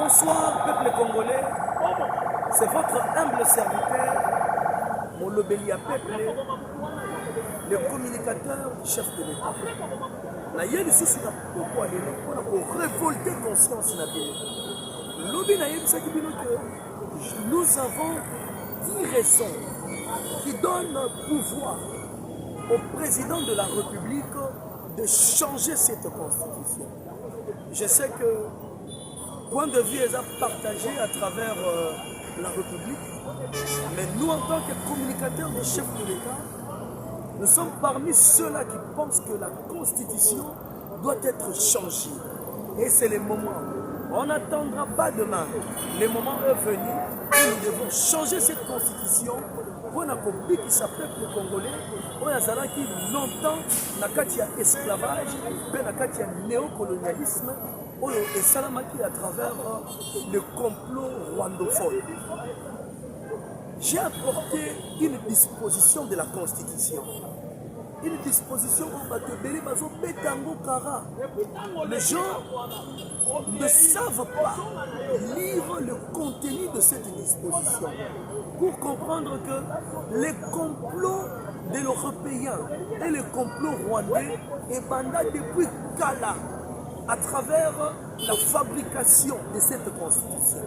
Bonsoir, peuple congolais. C'est votre humble serviteur, mon Lobelia peuple, le communicateur du chef de l'État. Naye lisusu na poko alelo mpona korévolter conscience na bino. Lobi nayebisaki bino que nous avons 10 raisons qui donnent pouvoir au président de la République de changer cette constitution. Je sais que point de vue est partagé à travers la République, mais nous en tant que communicateurs du chef de l'État, nous sommes parmi ceux-là qui pensent que la constitution doit être changée. Et c'est le moment. On n'attendra pas demain. Le moment est venu où nous devons changer cette constitution pour un pays qui s'appelle le Congolais, où il y a longtemps, il y a esclavage, il y a néocolonialisme, et salamaki à travers le complot rwandophone. J'ai apporté une disposition de la Constitution. Une disposition où Batebele Bazo Betango Kara. Les gens ne savent pas lire le contenu de cette disposition pour comprendre que les complots de l'Européen et les complots rwandais est bandé depuis Kala à travers la fabrication de cette constitution.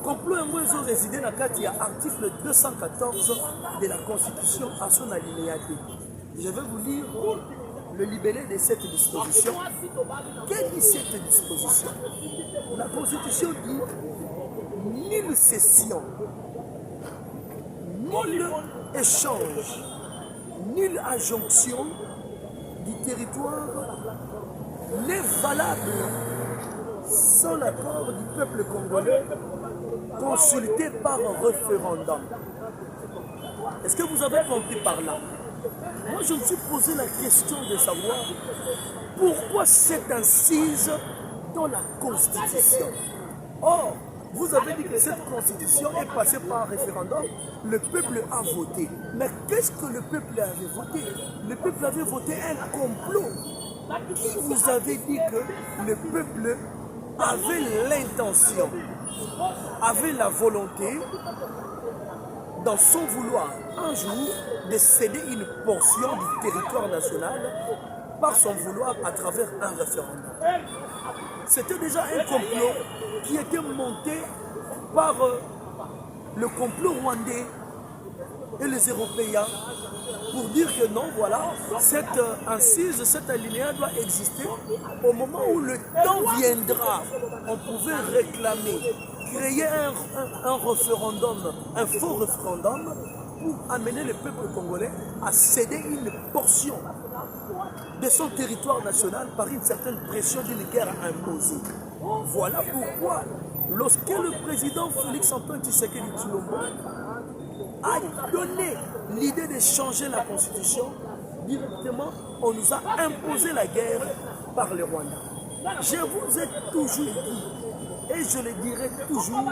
Complot Ngwezo résidé dans l'article 214 de la Constitution à son alinéa 2. Je vais vous lire le libellé de cette disposition. Que dit cette disposition? La Constitution dit nulle cession, nul échange, nulle adjonction du territoire n'est valable sans l'accord du peuple congolais consulté par un référendum. Est-ce que vous avez compris par là? Moi, je me suis posé la question de savoir pourquoi cette incise dans la Constitution. Or, vous avez dit que cette Constitution est passée par un référendum, le peuple a voté. Mais qu'est-ce que le peuple avait voté? Le peuple avait voté un complot. Qui vous avait dit que le peuple avait l'intention, avait la volonté, dans son vouloir, un jour, de céder une portion du territoire national par son vouloir à travers un référendum? C'était déjà un complot qui était monté par le complot rwandais et les Européens pour dire que non, voilà, cette incise, cette alinéa doit exister au moment où le temps viendra. On pouvait réclamer, créer un référendum, un faux référendum pour amener le peuple congolais à céder une portion de son territoire national par une certaine pression d'une guerre imposée. Voilà pourquoi, lorsque le président Félix-Antoine Tshisekedi Tshilombo a donné l'idée de changer la constitution, directement, on nous a imposé la guerre par le Rwanda. Je vous ai toujours dit, et je le dirai toujours,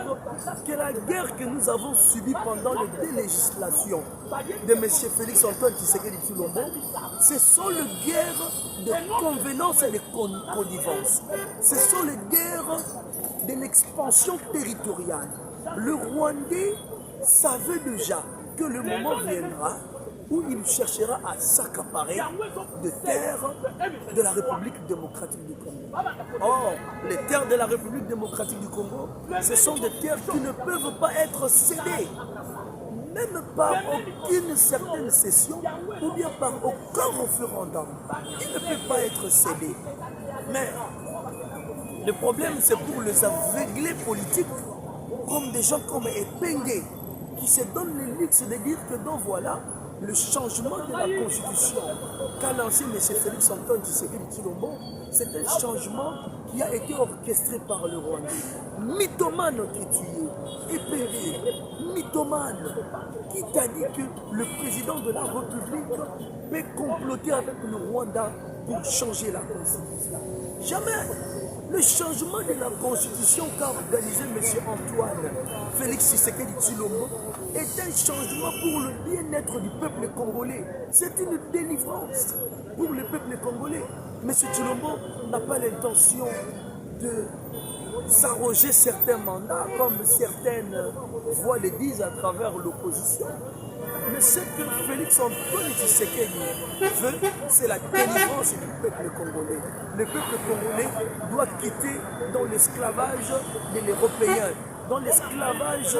que la guerre que nous avons subie pendant les délégislations de M. Félix-Antoine Tshisekedi Tshilombo, ce sont les guerres de convenance et de connivence. Ce sont les guerres de l'expansion territoriale. Le Rwandais savait déjà que le moment viendra où il cherchera à s'accaparer de terres de la République démocratique du Congo. Or, les terres de la République démocratique du Congo, ce sont des terres qui ne peuvent pas être cédées, même par aucune certaine cession ou bien par aucun référendum. Il ne peut pas être cédé. Mais le problème, c'est pour les aveuglés politiques, comme des gens comme Epenge, qui se donnent le luxe de dire que donc voilà, le changement de la constitution qu'a lancé M. Félix-Antoine Tshisekedi Tshilombo, c'est un changement qui a été orchestré par le Rwanda. Mythomane qui est tué, épéré, mythomane, qui t'a dit que le président de la République peut comploter avec le Rwanda pour changer la constitution. Jamais. Le changement de la constitution qu'a organisé M. Antoine Félix Tshisekedi Tshilombo est un changement pour le bien-être du peuple congolais. C'est une délivrance pour le peuple congolais. M. Tshilombo n'a pas l'intention de s'arroger certains mandats, comme certaines voix le disent à travers l'opposition. Mais ce que Félix Antoine Tshisekedi veut, c'est la délivrance du peuple congolais. Le peuple congolais doit quitter dans l'esclavage de l'Européen, dans l'esclavage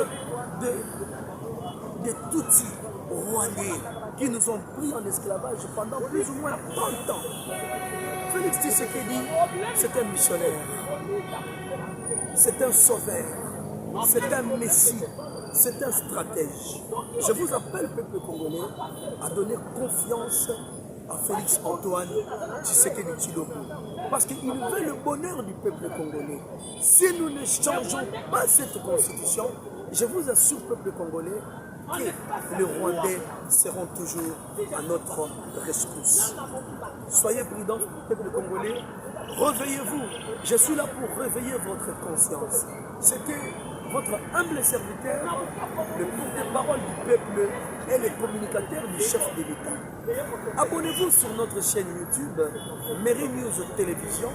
de Tutsis rwandais qui nous ont pris en esclavage pendant plus ou moins 30 ans. Félix Tshisekedi, c'est un missionnaire, c'est un sauveur, c'est un messie, c'est un stratège. Je vous appelle, peuple congolais, à donner confiance à Félix Antoine Tshisekedi Tshilombo. Parce qu'il veut le bonheur du peuple congolais. Si nous ne changeons pas cette constitution, je vous assure, peuple congolais, que les Rwandais seront toujours à notre rescousse. Soyez prudents, peuple congolais, réveillez-vous. Je suis là pour réveiller votre conscience. C'était votre humble serviteur, le porte-parole du peuple et le communicateur du chef de l'État. Abonnez-vous sur notre chaîne YouTube, Mairie News Télévision.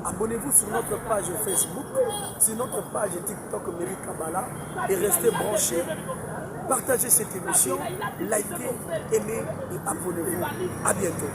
Abonnez-vous sur notre page Facebook, sur notre page TikTok Mairie Kabala et restez branchés. Partagez cette émission, likez, aimez et abonnez-vous. À bientôt.